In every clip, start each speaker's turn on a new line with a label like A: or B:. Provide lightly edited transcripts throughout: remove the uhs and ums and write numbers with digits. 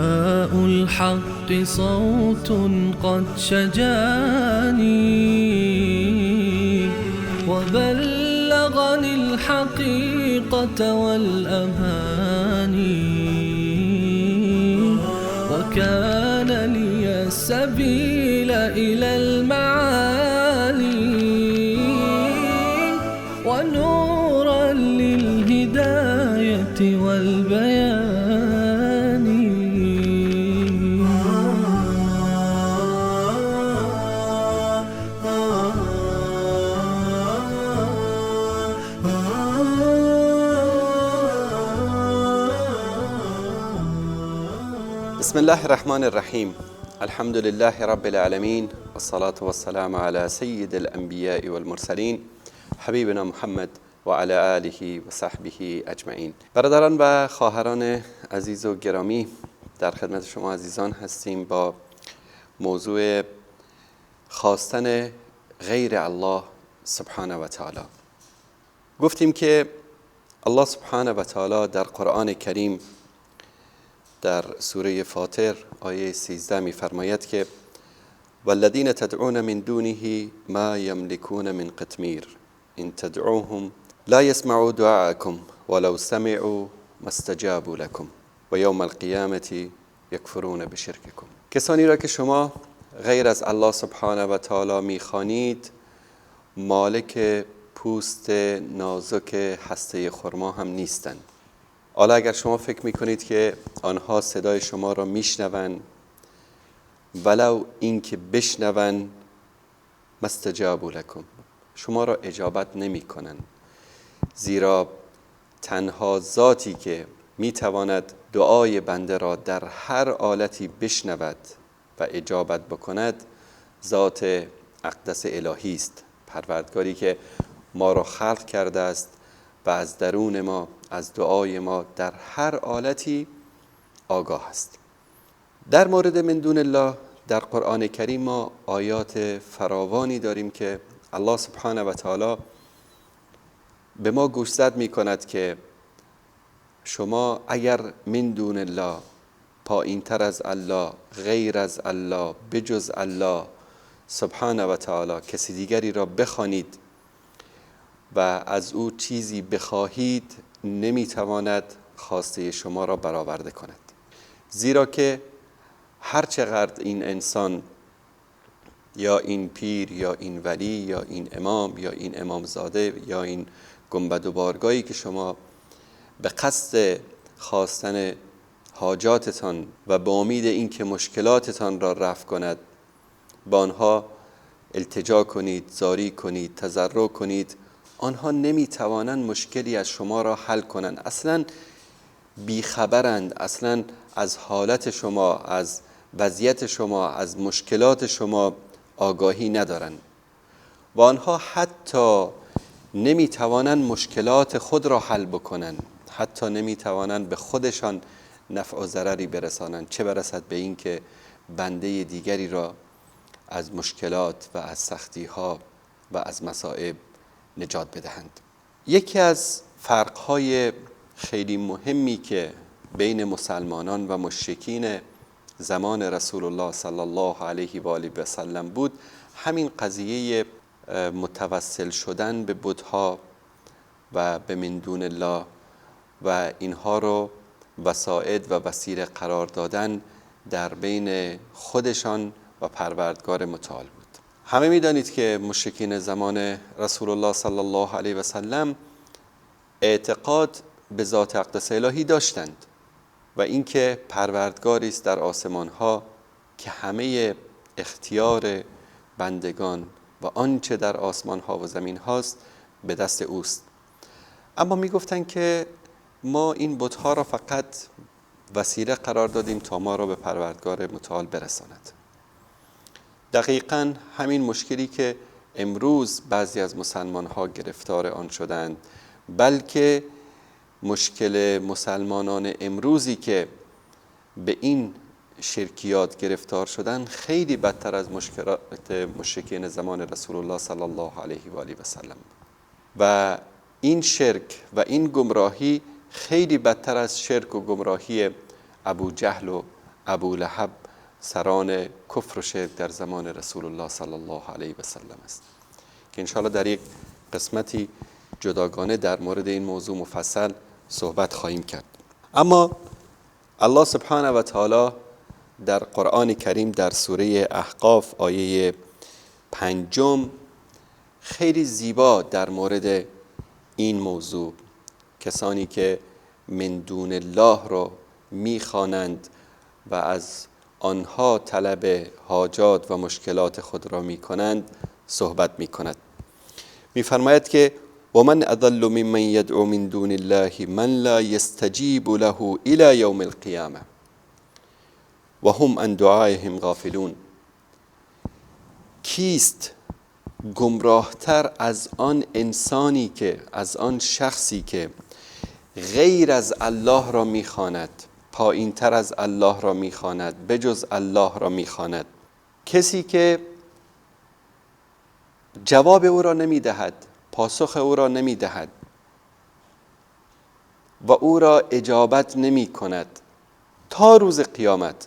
A: نداء الحق صوت قد شجاني وبلغني الحقيقة والأماني وكان لي السبيل إلى المعالي ونورا للهداية والبيان.
B: بسم الله الرحمن الرحیم. الحمد لله رب العالمین والصلاة والسلام على سید الانبیاء والمرسلین حبیبنا محمد و علی آله و صحبه اجمعین. برادران و خواهران عزیز و گرامی، در خدمت شما عزیزان هستیم با موضوع خواستن غیر الله سبحانه و تعالی. گفتیم که الله سبحانه و تعالی در قرآن کریم در سوره فاطر آیه 13 می‌فرماید که والذین تدعون من دونه ما یملکون من قطمیر ان تدعوهم لا يسمعوا دعاءكم ولو سمعوا ما استجابوا لكم و یوم القیامة یکفرون بشرککم. کسانی را که شما غیر از الله سبحانه و تعالی می‌خوانید مالک پوست نازک هسته خرما هم نیستند. حالا اگر شما فکر میکنید که آنها صدای شما را میشنوند، ولو این که بشنوند مستجابوا لکم، شما را اجابت نمی کنند، زیرا تنها ذاتی که میتواند دعای بنده را در هر حالتی بشنود و اجابت بکند ذات اقدس الهی است، پروردگاری که ما را خلق کرده است و از درون ما، از دعای ما در هر حالتی آگاه است. در مورد من دون الله در قرآن کریم ما آیات فراوانی داریم که الله سبحانه و تعالی به ما گوشزد می کند که شما اگر من دون الله، پایین تر از الله، غیر از الله، بجز الله سبحانه و تعالی کسی دیگری را بخوانید و از او چیزی بخواهید نمیتواند خواسته شما را برآورده کند، زیرا که هر چقدر این انسان یا این پیر یا این ولی یا این امام یا این امامزاده یا این گنبد و بارگاهی که شما به قصد خواستن حاجاتتان و به امید این که مشکلاتتان را رفع کند با آنها التجا کنید، زاری کنید، تضرع کنید، آنها نمیتوانند مشکلی از شما را حل کنند. اصلا بیخبرند، اصلا از حالت شما، از وضعیت شما، از مشکلات شما آگاهی ندارند و آنها حتی نمیتوانند مشکلات خود را حل بکنند، حتی نمیتوانند به خودشان نفع و ضرری برسانند، چه برسد به این که بنده دیگری را از مشکلات و از سختی‌ها و از مصائب نجات بدهند. یکی از فرق‌های خیلی مهمی که بین مسلمانان و مشرکین زمان رسول الله صلی الله علیه و آله و سلم بود همین قضیه متوسل شدن به بت‌ها و به من دون الله و اینها رو وسائد و وسیله قرار دادن در بین خودشان و پروردگار متعال بود. همه می‌دانید که مشرکین زمان رسول الله صلی الله علیه و سلم اعتقاد به ذات اقدس الهی داشتند و اینکه پروردگاری است در آسمان‌ها که همه اختیار بندگان و آنچه در آسمان‌ها و زمین هاست به دست اوست. اما میگفتند که ما این بت‌ها را فقط وسیله قرار دادیم تا ما را به پروردگار متعال برساند. دقیقاً همین مشکلی که امروز بعضی از مسلمان‌ها گرفتار آن شدند، بلکه مشکل مسلمانان امروزی که به این شرکیات گرفتار شدند خیلی بدتر از مشکلات مشرکین زمان رسول الله صلی الله علیه و آله و سلم و این شرک و این گمراهی خیلی بدتر از شرک و گمراهی ابو جهل و ابولهب سران کفر و شرک در زمان رسول الله صلی الله علیه و سلم است که انشاءالله در یک قسمتی جداگانه در مورد این موضوع مفصل صحبت خواهیم کرد. اما الله سبحانه و تعالی در قرآن کریم در سوره احقاف آیه 5 خیلی زیبا در مورد این موضوع، کسانی که من دون الله را میخوانند و از آنها طلب حاجات و مشکلات خود را میکنند صحبت میکند. میفرماید که و من اضل ممن یدعو من دون الله من لا یستجیب له الی یوم القیامه و هم عن دعائهم غافلون. کیست گمراهتر از آن انسانی که، از آن شخصی که غیر از الله را میخواند، پایین تر از الله را میخواند، بجز الله را میخواند، کسی که جواب او را نمیدهد، پاسخ او را نمیدهد و او را اجابت نمی کند تا روز قیامت.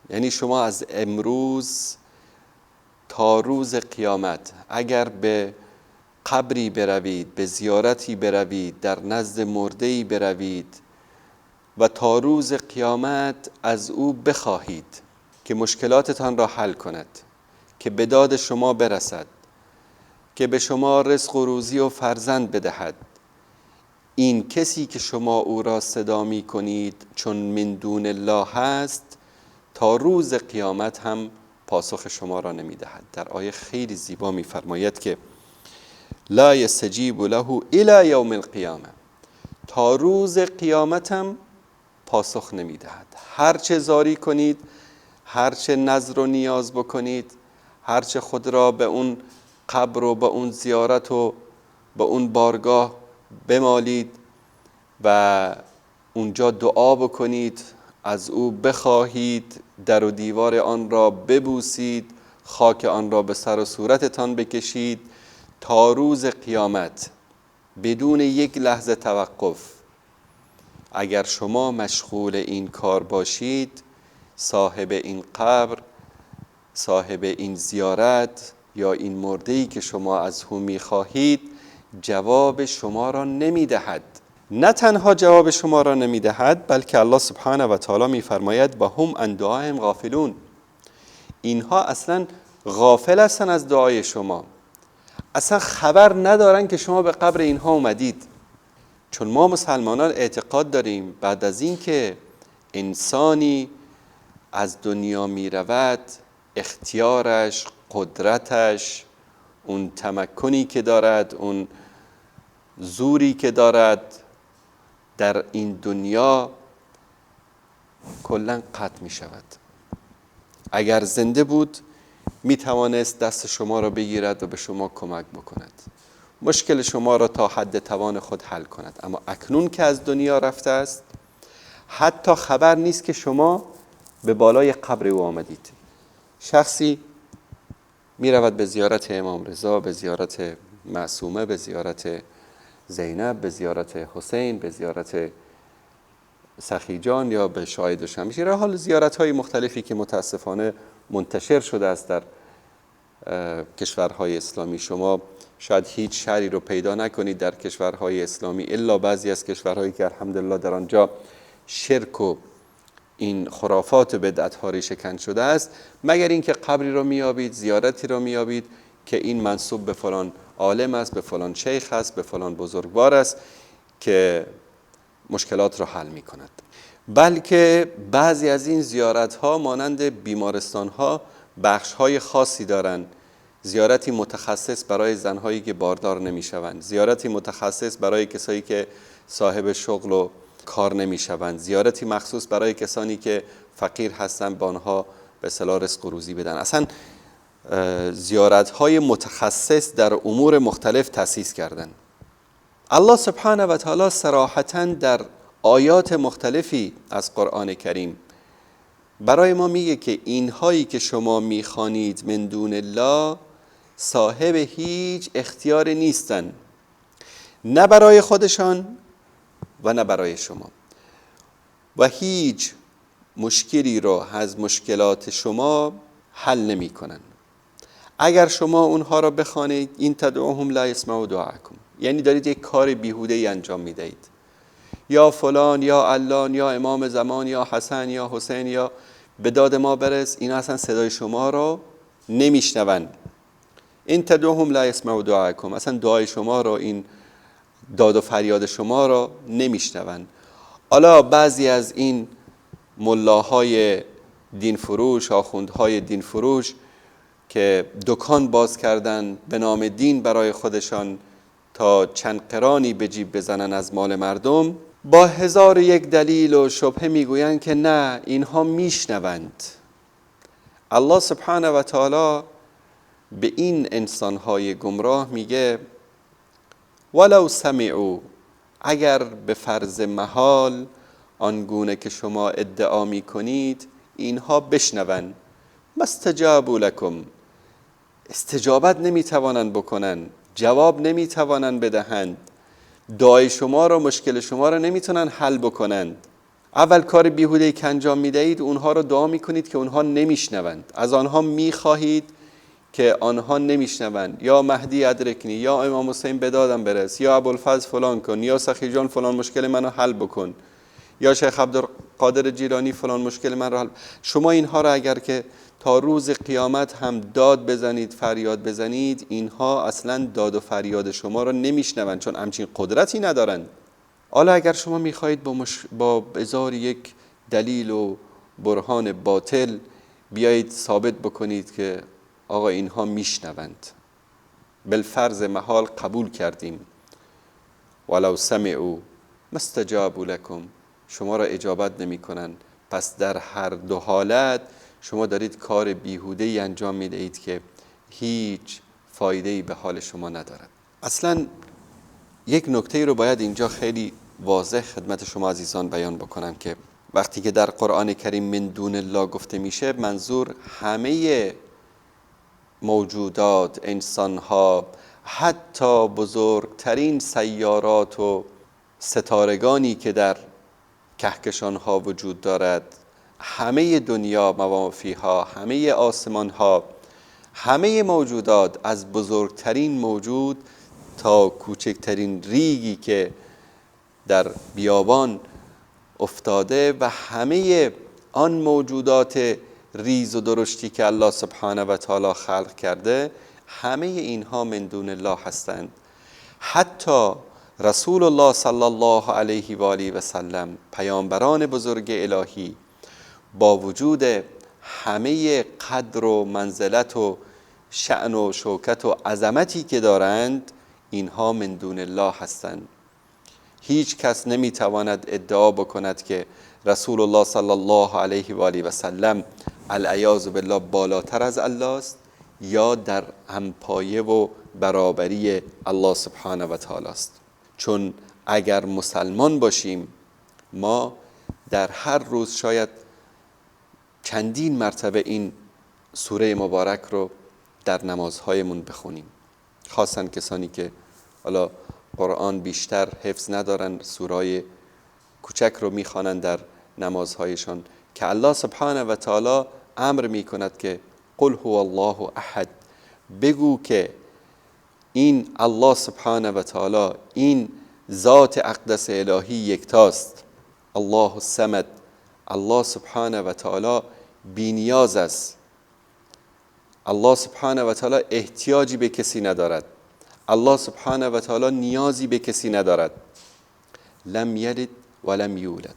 B: یعنی شما از امروز تا روز قیامت اگر به قبری بروید، به زیارتی بروید، در نزد مرده‌ای بروید و تا روز قیامت از او بخواهید که مشکلاتتان را حل کند، که به داد شما برسد، که به شما رزق و روزی و فرزند بدهد، این کسی که شما او را صدا می کنید چون من دون الله هست، تا روز قیامت هم پاسخ شما را نمی دهد. در آیه خیلی زیبا می فرماید که لا یستجیب له الی یوم القیامه، تا روز قیامت هم پاسخ نمی دهد. هرچه زاری کنید، هرچه نظر و نیاز بکنید، هرچه خود را به اون قبر و به اون زیارت و به اون بارگاه بمالید و اونجا دعا بکنید، از او بخواهید، در و دیوار آن را ببوسید، خاک آن را به سر و صورتتان بکشید، تا روز قیامت بدون یک لحظه توقف اگر شما مشغول این کار باشید، صاحب این قبر، صاحب این زیارت یا این مرده‌ای که شما از او می‌خواهید جواب شما را نمی‌دهد. نه تنها جواب شما را نمی‌دهد، بلکه الله سبحانه و تعالی می‌فرماید و هم عن دعائهم غافلون. اینها اصلا غافل هستن از دعای شما، اصلا خبر ندارن که شما به قبر اینها اومدید. چون ما مسلمانان اعتقاد داریم بعد از این که انسانی از دنیا می رود، اختیارش، قدرتش، اون تمکنی که دارد، اون زوری که دارد در این دنیا کلاً قطع می شود. اگر زنده بود می توانست دست شما را بگیرد و به شما کمک بکند، مشکل شما را تا حد توان خود حل کند. اما اکنون که از دنیا رفته است، حتی خبر نیست که شما به بالای قبر او آمدید. شخصی می رود به زیارت امام رضا، به زیارت معصومه، به زیارت زینب، به زیارت حسین، به زیارت سخی جان یا به شاهد و شمشیر، حال زیارت های مختلفی که متاسفانه منتشر شده است در کشورهای اسلامی. شما شاید هیچ شهری رو پیدا نکنید در کشورهای اسلامی الا بعضی از کشورهایی که الحمدلله در آنجا شرک و این خرافات و بدعت‌ها ریشه‌کن شده است، مگر اینکه قبری رو میابید، زیارتی رو میابید که این منسوب به فلان عالم است، به فلان شیخ است، به فلان بزرگوار است که مشکلات رو حل میکند. بلکه بعضی از این زیارت‌ها مانند بیمارستان‌ها بخش‌های خاصی دارند. زیارتی متخصص برای زن‌هایی که باردار نمی‌شوند، زیارتی متخصص برای کسایی که صاحب شغل و کار نمی‌شوند، زیارتی مخصوص برای کسانی که فقیر هستند با آنها به اصطلاح رزق و روزی بدن. اصلا زیارت‌های متخصص در امور مختلف تأسیس کردن. الله سبحانه و تعالی صراحتاً در آیات مختلفی از قرآن کریم برای ما میگه که اینهایی که شما میخوانید من دون الله صاحب هیچ اختیاری نیستن، نه برای خودشان و نه برای شما، و هیچ مشکلی رو از مشکلات شما حل نمی کنن. اگر شما اونها را بخوانید، این تدعوهم لا یسمعوا دعاءکم، یعنی دارید یک کار بیهوده ای انجام میدهید. یا فلان، یا علان، یا امام زمان، یا حسن، یا حسین، یا به داد ما برس، اینا اصلا صدای شما را نمیشنون. این تدعوهم لا یسمعوا دعاءکم، اصلا دعای شما را، این داد و فریاد شما را نمیشنون. حالا بعضی از این ملاهای دین فروش، آخوندهای دین فروش که دکان باز کردن به نام دین برای خودشان تا چند قرانی به جیب بزنن از مال مردم، با 1001 دلیل و شبهه میگویند که نه، اینها میشنوند. الله سبحانه و تعالی به این انسانهای گمراه میگه ولو سمعوا، اگر به فرض محال آنگونه که شما ادعا میکنید اینها بشنون، مستجابوا لکم، استجابت نمیتوانند بکنن، جواب نمیتوانند بدهند، دعای شما را، مشکل شما را نمیتونن حل بکنند. اول کار بیهوده‌ای که انجام میدهید، اونها را دعا میکنید که اونها نمیشنوند، از آنها میخواهید که آنها نمیشنوند. یا مهدی ادرکنی، یا امام حسین به دادم برس، یا ابوالفضل فلان کن، یا سخی جان فلان مشکل منو حل بکن، یا شیخ عبدالقادر جیلانی فلان مشکل من رو حل. شما اینها را اگر که تا روز قیامت هم داد بزنید، فریاد بزنید، اینها اصلا داد و فریاد شما را نمیشنوند، چون همچین قدرتی ندارند. حالا اگر شما میخواهید با هزار یک دلیل و برهان باطل بیایید ثابت بکنید که آقا اینها میشنوند، بالفرض محال قبول کردیم، ولو سمعوا مستجابوا لکم، شما را اجابت نمی کنن، پس در هر دو حالت شما دارید کار بیهوده‌ای انجام می دهید که هیچ فایده‌ای به حال شما ندارد. اصلا یک نکته رو باید اینجا خیلی واضح خدمت شما عزیزان بیان بکنم که وقتی که در قرآن کریم من دون الله گفته میشه، منظور همه موجودات، انسانها، حتی بزرگترین سیارات و ستارگانی که در کهکشانها وجود دارد، همه دنیا، موافیها، همه آسمانها، همه موجودات، از بزرگترین موجود تا کوچکترین ریگی که در بیابان افتاده و همه آن موجودات ریز و درشتی که الله سبحانه و تعالی خلق کرده، همه اینها من دون الله هستند. حتی رسول الله صلی الله علیه و آله و سلم، پیامبران بزرگ الهی، با وجود همه قدر و منزلت و شأن و شوکت و عظمتی که دارند، اینها من دون الله هستند. هیچ کس نمیتواند ادعا بکند که رسول الله صلی الله علیه و آله و سلم العیاذ بالله بالاتر از الله است یا در همپایه و برابری الله سبحانه و تعالی است. چون اگر مسلمان باشیم، ما در هر روز شاید چندین مرتبه این سوره مبارک رو در نمازهایمون بخونیم، خاصا کسانی که حالا قرآن بیشتر حفظ ندارن، سورای کوچک رو میخوانند در نمازهایشان، که الله سبحانه و تعالی امر میکند که قل هو الله احد، بگو که این الله سبحانه و تعالی، این ذات اقدس الهی یکتاست. الله الصمد، الله سبحانه و تعالی بی‌نیاز است. الله سبحانه و تعالی احتیاجی به کسی ندارد. الله سبحانه و تعالی نیازی به کسی ندارد. لم یلد ولم یولد،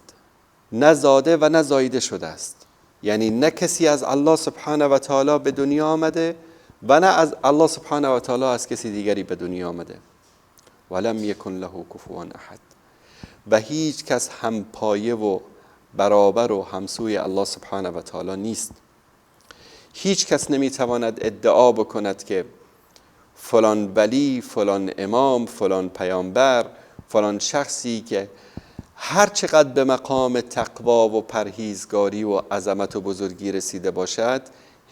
B: نه زاده و نه زاییده شده است. یعنی نه کسی از الله سبحانه و تعالی به دنیا آمده و نه از الله سبحانه و تعالی از کسی دیگری به دنیا آمده. ولم یکن له کفوا احد، و هیچ کس هم پایه و برابر و همسوی الله سبحانه و تعالی نیست. هیچ کس نمیتواند ادعا بکند که فلان ولی، فلان امام، فلان پیامبر، فلان شخصی که هر چقدر به مقام تقوا و پرهیزگاری و عظمت و بزرگی رسیده باشد،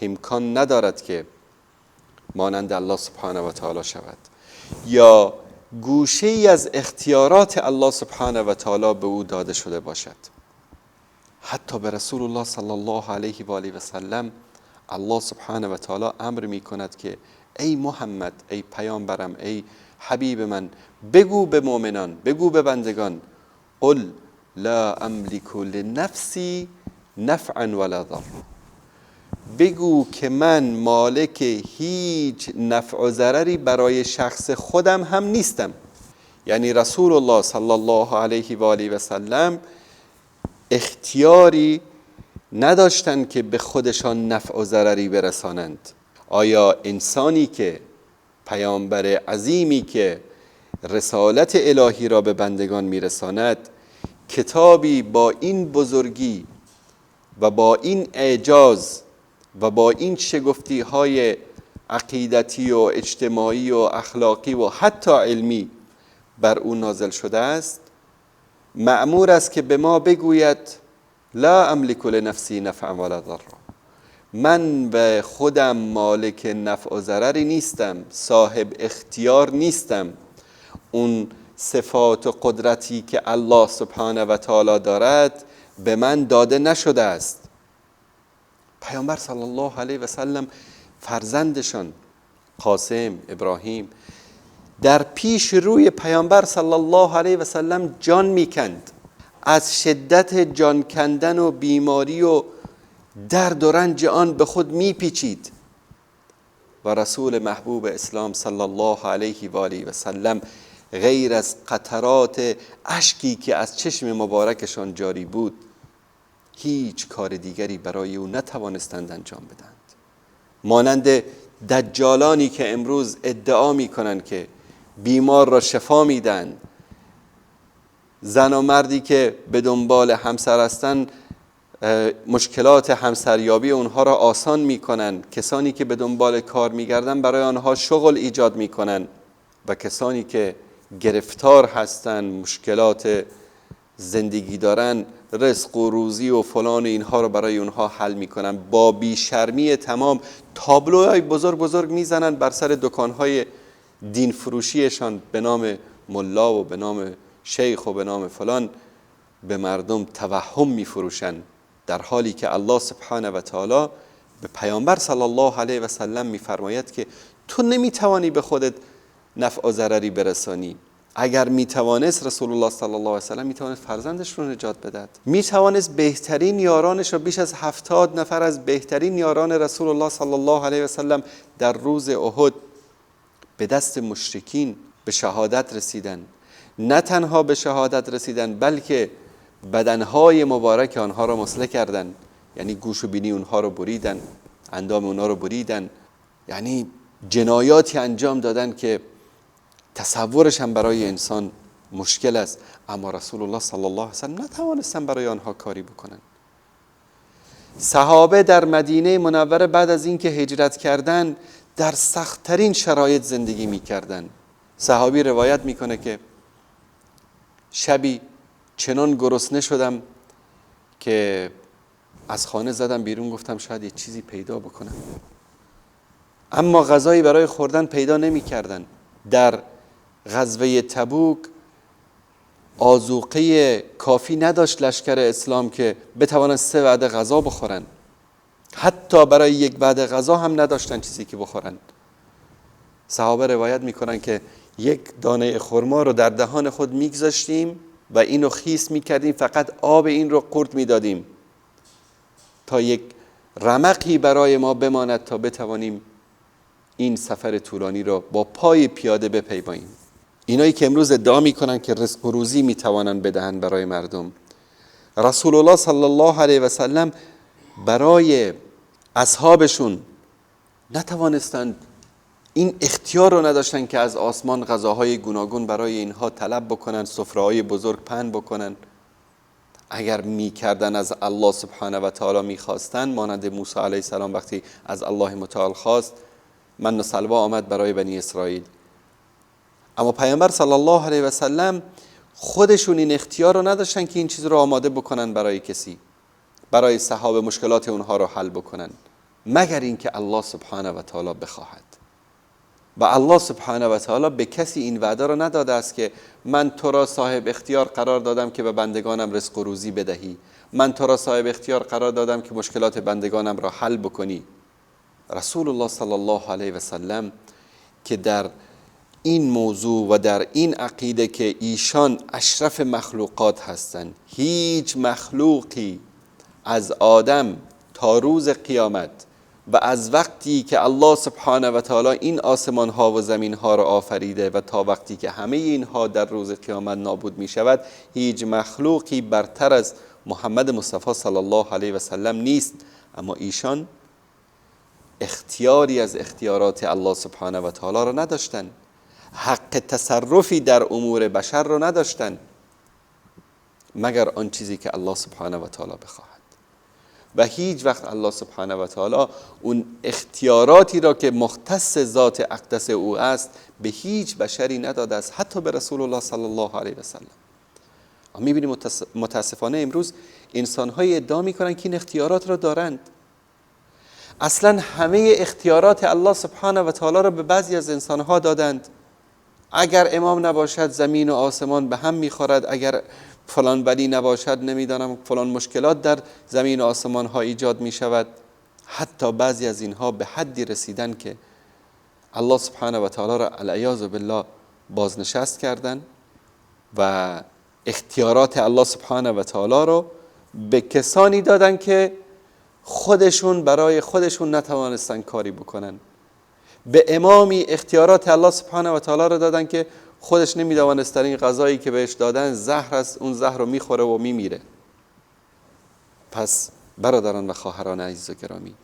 B: امکان ندارد که مانند الله سبحانه و تعالی شود یا گوشه ای از اختیارات الله سبحانه و تعالی به او داده شده باشد. حتی به رسول الله صلی الله علیه و آله و سلم الله سبحانه و تعالی امر می کند که ای محمد، ای پیامبرم، ای حبیب من، بگو به مؤمنان، بگو به بندگان، قل لا املک لنفسی نفعا ولا ضر، بگو که من مالک هیچ نفع و ضرری برای شخص خودم هم نیستم. یعنی رسول الله صلی الله علیه و آله و سلم اختیاری نداشتند که به خودشان نفع و ضرری برسانند. آیا انسانی که پیامبر عظیمی که رسالت الهی را به بندگان میرساند، کتابی با این بزرگی و با این اعجاز و با این شگفتی های عقیدتی و اجتماعی و اخلاقی و حتی علمی بر او نازل شده است، مأمور است که به ما بگوید لا املک لنفسی نفعا ولا ضرا، من به خودم مالک نفع و ضرری نیستم، صاحب اختیار نیستم. اون صفات و قدرتی که الله سبحانه و تعالی دارد به من داده نشده است. پیامبر صلی الله علیه و سلم فرزندشان قاسم، ابراهیم، در پیش روی پیامبر صلی الله علیه و سلم جان میکند. از شدت جان کندن و بیماری و درد و رنج آن به خود میپیچید و رسول محبوب اسلام صلی الله علیه و آله و سلم غیر از قطرات اشکی که از چشم مبارکشان جاری بود هیچ کار دیگری برای او نتوانستند انجام بدهند. مانند دجالانی که امروز ادعا میکنند که بیمار را شفا میدن، زن و مردی که به دنبال همسر هستند مشکلات همسریابی اونها را آسان میکنن، کسانی که به دنبال کار میگردن برای آنها شغل ایجاد میکنن و کسانی که گرفتار هستن، مشکلات زندگی دارن، رزق و روزی و فلان اینها رو برای اونها حل میکنن. با بیشرمی تمام تابلوهای بزرگ بزرگ میزنن بر سر دکانهای دین فروشیشان به نام ملا و به نام شیخ و به نام فلان، به مردم توهم میفروشن، در حالی که الله سبحانه و تعالی به پیامبر صلی الله علیه و سلم میفرماید که تو نمیتوانی به خودت نفع و ضرری برسانی. اگر میتوانست رسول الله صلی الله علیه و سلم میتوانست فرزندش رو نجات بدهد، میتوانست بهترین یارانش رو، بیش از 70 نفر از بهترین یاران رسول الله صلی الله علیه و سلم در روز احد به دست مشرکین به شهادت رسیدن. نه تنها به شهادت رسیدن بلکه بدنهای مبارک آنها را مسله کردن، یعنی گوش و بینی اونها رو بریدن، اندام اونها رو بریدن، یعنی جنایاتی انجام دادن که تصورش هم برای انسان مشکل است. اما رسول الله صلی الله علیه و سلم نتوانستن برای آنها کاری بکنن. صحابه در مدینه منوره بعد از اینکه هجرت کردن در سخت‌ترین شرایط زندگی می‌کردند. صحابی روایت میکنه که شبی چنان گرسنه شدم که از خانه زدم بیرون، گفتم شاید یه چیزی پیدا بکنم، اما غذایی برای خوردن پیدا نمی‌کردن. در غزوه تبوک آذوقه کافی نداشت لشکر اسلام که بتوانند 3 وعده غذا بخورن. حتی برای 1 وعده غذا هم نداشتن چیزی که بخورن. صحابه روایت میکنن که 1 دانه خرما رو در دهان خود میگذاشتیم و اینو خیس میکردیم، فقط آب این رو قورت میدادیم تا 1 رمقی برای ما بماند تا بتوانیم این سفر طولانی رو با پای پیاده بپیماییم. اینایی که امروز ادعا میکنن که رزق و روزی میتوانن بدهن برای مردم، رسول الله صلی الله علیه و سلم برای اصحابشون نتوانستند، این اختیار رو نداشتن که از آسمان غذاهای گوناگون برای اینها طلب بکنن، سفره‌های بزرگ پهن بکنن. اگر میکردن از الله سبحانه و تعالی میخواستن، مانند موسی علیه السلام وقتی از الله متعال خواست من و سلوا آمد برای بنی اسرائیل. اما پیامبر صلی الله علیه و سلم خودشون این اختیار رو نداشتن که این چیز رو آماده بکنن برای کسی، برای صحابه مشکلات اونها رو حل بکنن، مگر اینکه الله سبحانه و تعالی بخواهد. و الله سبحانه و تعالی به کسی این وعده را نداده است که من تو را صاحب اختیار قرار دادم که به بندگانم رزق و روزی بدهی، من تو را صاحب اختیار قرار دادم که مشکلات بندگانم را حل بکنی. رسول الله صلی الله علیه و سلم که در این موضوع و در این عقیده که ایشان اشرف مخلوقات هستند، هیچ مخلوقی از آدم تا روز قیامت و از وقتی که الله سبحانه و تعالی این آسمان ها و زمین ها را آفریده و تا وقتی که همه اینها در روز قیامت نابود می شود، هیچ مخلوقی برتر از محمد مصطفی صلی الله علیه و سلم نیست. اما ایشان اختیاری از اختیارات الله سبحانه و تعالی را نداشتند، حق تصرفی در امور بشر را نداشتند مگر آن چیزی که الله سبحانه و تعالی بخواهد. و هیچ وقت الله سبحانه و تعالی اون اختیاراتی را که مختص ذات اقدس او است به هیچ بشری نداده است، حتی به رسول الله صلی الله علیه و سلم. ما می‌بینیم متاسفانه امروز انسان‌های ادعا می‌کنند که این اختیارات را دارند. اصلا همه اختیارات الله سبحانه و تعالی را به بعضی از انسان‌ها دادند. اگر امام نباشد زمین و آسمان به هم می‌خورد، اگر فلان ولی نباشد نمیدانم فلان مشکلات در زمین و آسمان ها ایجاد می شود. حتی بعضی از اینها به حدی رسیدن که الله سبحانه و تعالی را العیاذ بالله بازنشست کردن و اختیارات الله سبحانه و تعالی را به کسانی دادن که خودشون برای خودشون نتوانستن کاری بکنن. به امامی اختیارات الله سبحانه و تعالی را دادن که خودش نمیدوانست در این غذایی که بهش دادن زهر است، اون زهر رو میخوره و میمیره. پس برادران و خواهران عزیز و گرامی،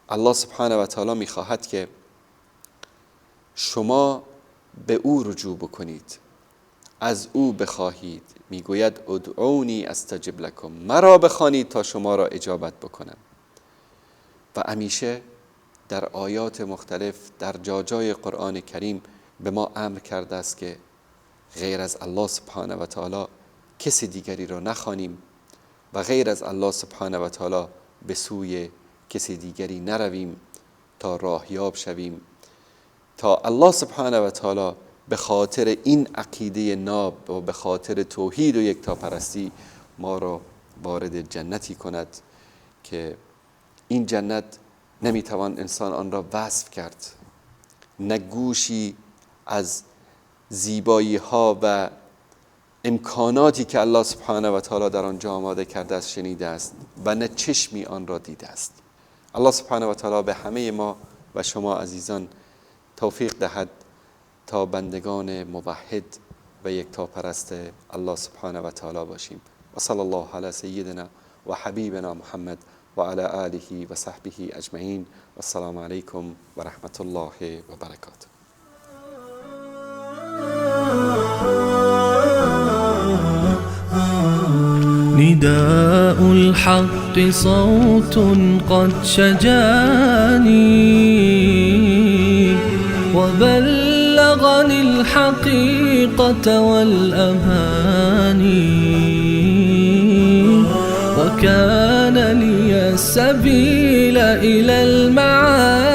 B: الله سبحانه و تعالی میخواهد که شما به او رجوع بکنید، از او بخواهید. میگوید ادعونی استجب لکم، مرا بخوانید تا شما را اجابت بکنم. و همیشه در آیات مختلف در جاجای قرآن کریم به ما امر کرده است که غیر از الله سبحانه و تعالی کسی دیگری را نخوانیم و غیر از الله سبحانه و تعالی به سوی کسی دیگری نرویم تا راهیاب شویم، تا الله سبحانه و تعالی به خاطر این عقیده ناب و به خاطر توحید و یکتاپرستی ما را وارد جنتی کند که این جنت نمیتوان انسان آن را وصف کرد. نه گوشی از زیبایی ها و امکاناتی که الله سبحانه و تعالی در آنجا آماده کرده است شنیده است و نه چشمی آن را دیده است. الله سبحانه و تعالی به همه ما و شما عزیزان توفیق دهد تا بندگان موحد و یکتاپرست الله سبحانه و تعالی باشیم. و صلی الله علی سیدنا و حبیبنا محمد و علی آله و صحبه اجمعین. و السلام علیکم و رحمت الله و برکاته.
A: نداء الحق صوت قد شجاني وبلغني الحقيقة والأماني وكان لي السبيل إلى المعاني